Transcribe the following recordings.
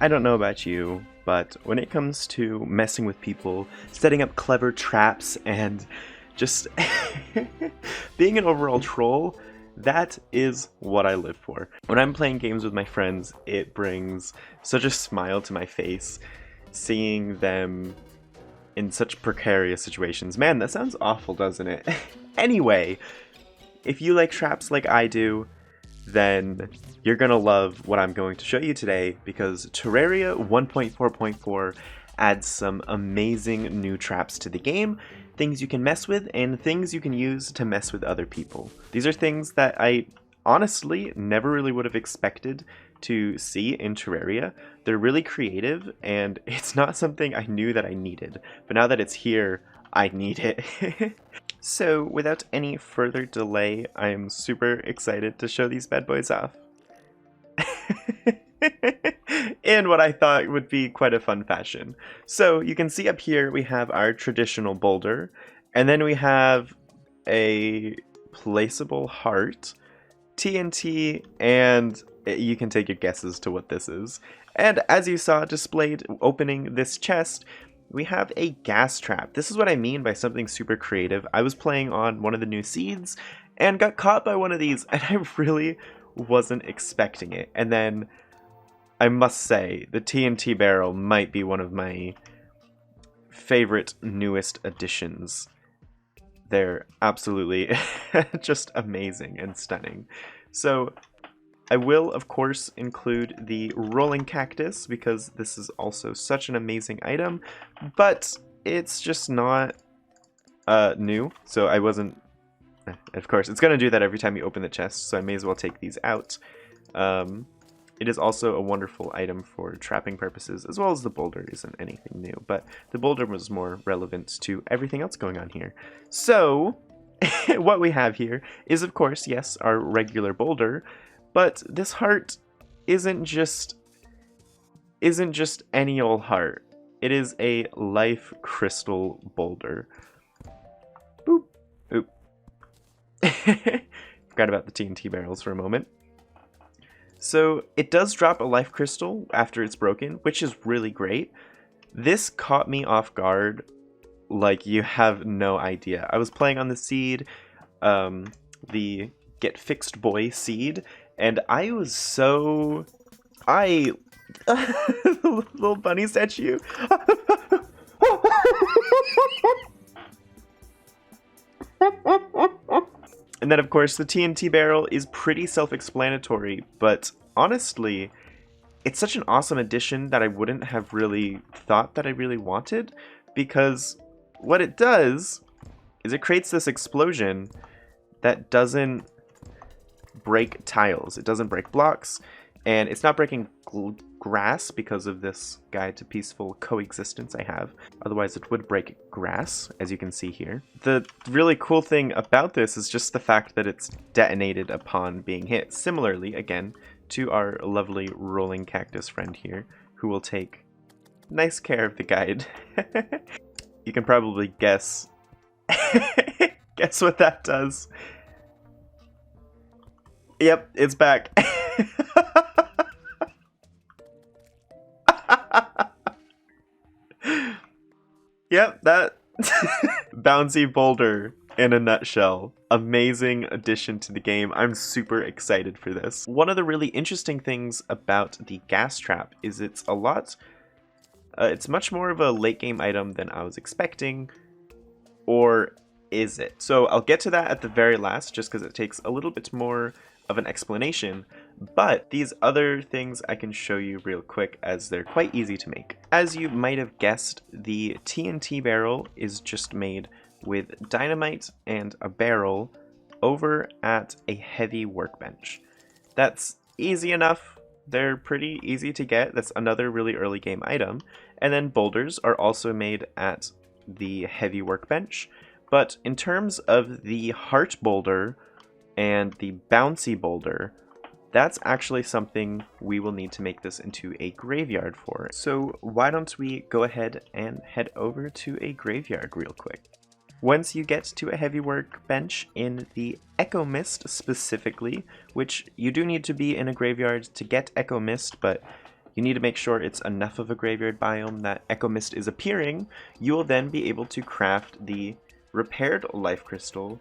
I don't know about you, but when it comes to messing with people, setting up clever traps, and just being an overall troll, that is what I live for. When I'm playing games with my friends, it brings such a smile to my face, seeing them in such precarious situations. Man, that sounds awful, doesn't it? Anyway, if you like traps like I do, then you're gonna love what I'm going to show you today, because Terraria 1.4.4 adds some amazing new traps to the game, things you can mess with, and things you can use to mess with other people. These are things that I honestly never really would have expected to see in Terraria. They're really creative, and it's not something I knew that I needed, but now that it's here, I need it. So, without any further delay, I am super excited to show these bad boys off. In what I thought would be quite a fun fashion. So, you can see up here we have our traditional boulder, and then we have a placeable heart, TNT, and you can take your guesses to what this is. And as you saw displayed opening this chest, we have a gas trap. This is what I mean by something super creative. I was playing on one of the new seeds and got caught by one of these, and I really wasn't expecting it. And then I must say, the TNT Barrel might be one of my favorite newest additions. They're absolutely just amazing and stunning. So I will, of course, include the rolling cactus, because this is also such an amazing item, but it's just not new, so I wasn't... Of course, it's going to do that every time you open the chest, so I may as well take these out. It is also a wonderful item for trapping purposes, as well as the boulder isn't anything new, but the boulder was more relevant to everything else going on here. So, what we have here is, of course, yes, our regular boulder, but this heart isn't just any old heart. It is a life crystal boulder. Boop. Oop. Forgot about the TNT barrels for a moment. So it does drop a life crystal after it's broken, which is really great. This caught me off guard like you have no idea. I was playing on the seed, the Get Fixed Boy seed, and I was so... little bunny statue. And then, of course, the TNT barrel is pretty self-explanatory, but honestly, it's such an awesome addition that I wouldn't have really thought that I really wanted, because what it does is it creates this explosion that doesn't break tiles. It doesn't break blocks, and it's not breaking grass because of this guide to peaceful coexistence I have. Otherwise it would break grass, as you can see here. The really cool thing about this is just the fact that it's detonated upon being hit. Similarly, again, to our lovely rolling cactus friend here, who will take nice care of the guide. You can probably guess what that does. Yep, it's back. Yep, that Bouncy Boulder in a nutshell. Amazing addition to the game. I'm super excited for this. One of the really interesting things about the gas trap is it's much more of a late game item than I was expecting. Or is it? So I'll get to that at the very last, just because it takes a little bit more of an explanation, but these other things I can show you real quick, as they're quite easy to make. As you might have guessed, the TNT barrel is just made with dynamite and a barrel over at a heavy workbench. That's easy enough. They're pretty easy to get. That's another really early game item. And then boulders are also made at the heavy workbench, but in terms of the heart boulder and the bouncy boulder, that's actually something we will need to make this into a graveyard for. So why don't we go ahead and head over to a graveyard real quick. Once you get to a heavy workbench in the Echo Mist specifically, which you do need to be in a graveyard to get Echo Mist, but You need to make sure it's enough of a graveyard biome that Echo Mist is appearing. You will then be able to craft the repaired life crystal,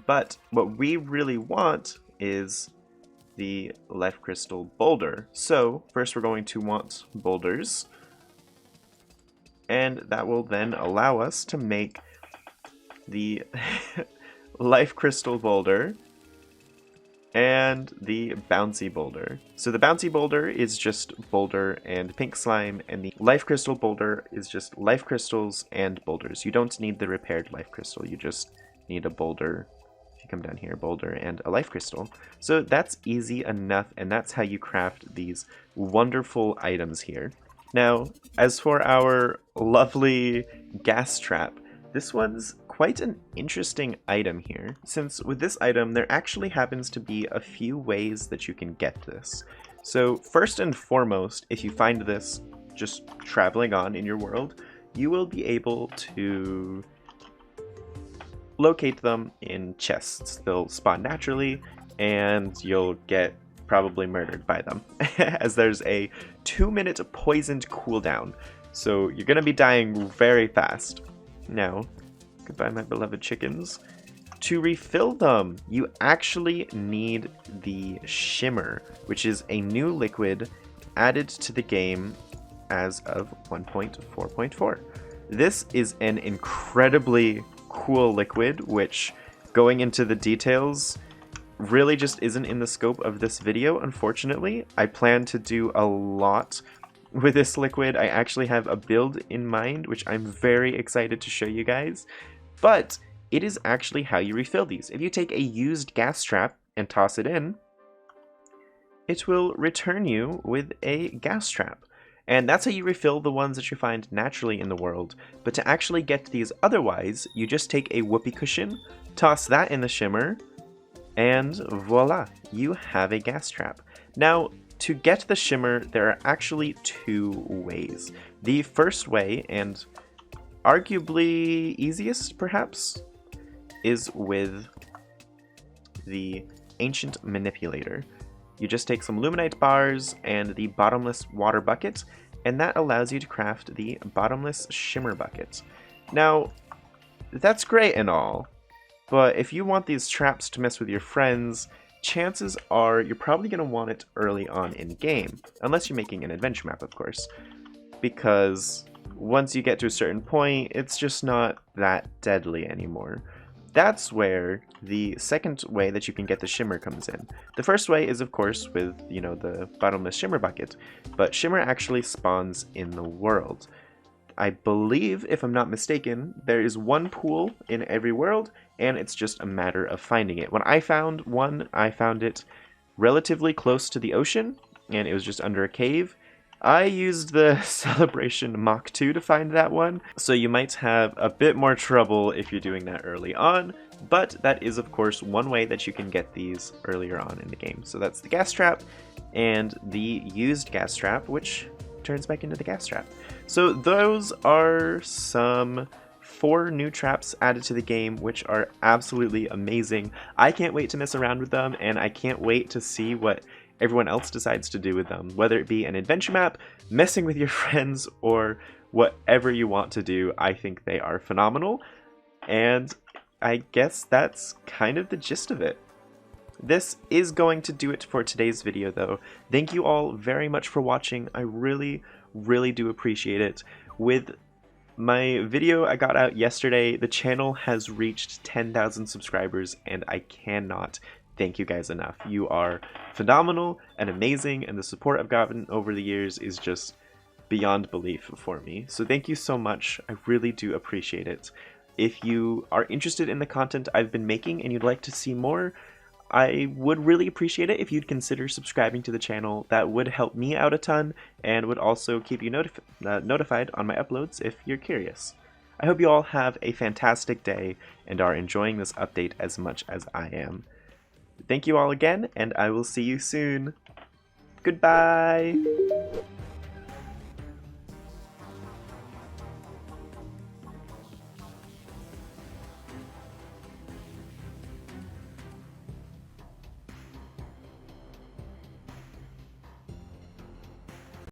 but what we really want is the life crystal boulder. So first we're going to want boulders, and that will then allow us to make the life crystal boulder and the bouncy boulder. So the bouncy boulder is just boulder and pink slime, and the life crystal boulder is just life crystals and boulders. You don't need the repaired life crystal, you just need a boulder. If you come down here, boulder and a life crystal. So that's easy enough, and that's how you craft these wonderful items here. Now, as for our lovely gas trap, this one's quite an interesting item here, since with this item there actually happens to be a few ways that you can get this. So first and foremost, if you find this just traveling on in your world, you will be able to locate them in chests. They'll spawn naturally and you'll get probably murdered by them as there's a 2-minute poisoned cooldown, so you're gonna be dying very fast. Now, goodbye my beloved chickens. To refill them, you actually need the Shimmer, which is a new liquid added to the game as of 1.4.4. This is an incredibly cool liquid, which, going into the details, really just isn't in the scope of this video, unfortunately. I plan to do a lot with this liquid. I actually have a build in mind, which I'm very excited to show you guys. But it is actually how you refill these. If you take a used gas trap and toss it in, it will return you with a gas trap. And that's how you refill the ones that you find naturally in the world. But to actually get these otherwise, you just take a whoopee cushion, toss that in the Shimmer, and voila, you have a gas trap. Now, to get the Shimmer, there are actually 2 ways. The first way, and arguably easiest perhaps, is with the Ancient Manipulator. You just take some Luminite bars and the bottomless water bucket, and that allows you to craft the bottomless Shimmer bucket. Now, that's great and all, but if you want these traps to mess with your friends, chances are you're probably going to want it early on in game, unless you're making an adventure map, of course, because once you get to a certain point, it's just not that deadly anymore. That's where the second way that you can get the Shimmer comes in. The first way is, of course, with, the bottomless Shimmer bucket, but Shimmer actually spawns in the world. I believe, if I'm not mistaken, there is one pool in every world, and it's just a matter of finding it. When I found one, I found it relatively close to the ocean, and it was just under a cave. I used the Celebration Mach 2 to find that one, so you might have a bit more trouble if you're doing that early on, but that is of course one way that you can get these earlier on in the game. So that's the gas trap and the used gas trap, which turns back into the gas trap. So those are some 4 new traps added to the game, which are absolutely amazing. I can't wait to mess around with them, and I can't wait to see what everyone else decides to do with them, whether it be an adventure map, messing with your friends, or whatever you want to do. I think they are phenomenal, and I guess that's kind of the gist of it. This is going to do it for today's video, though. Thank you all very much for watching. I really, really do appreciate it. With my video I got out yesterday, the channel has reached 10,000 subscribers, and I cannot thank you guys enough. You are phenomenal and amazing, and the support I've gotten over the years is just beyond belief for me. So thank you so much. I really do appreciate it. If you are interested in the content I've been making and you'd like to see more, I would really appreciate it if you'd consider subscribing to the channel. That would help me out a ton and would also keep you notified on my uploads if you're curious. I hope you all have a fantastic day and are enjoying this update as much as I am. Thank you all again, and I will see you soon. Goodbye!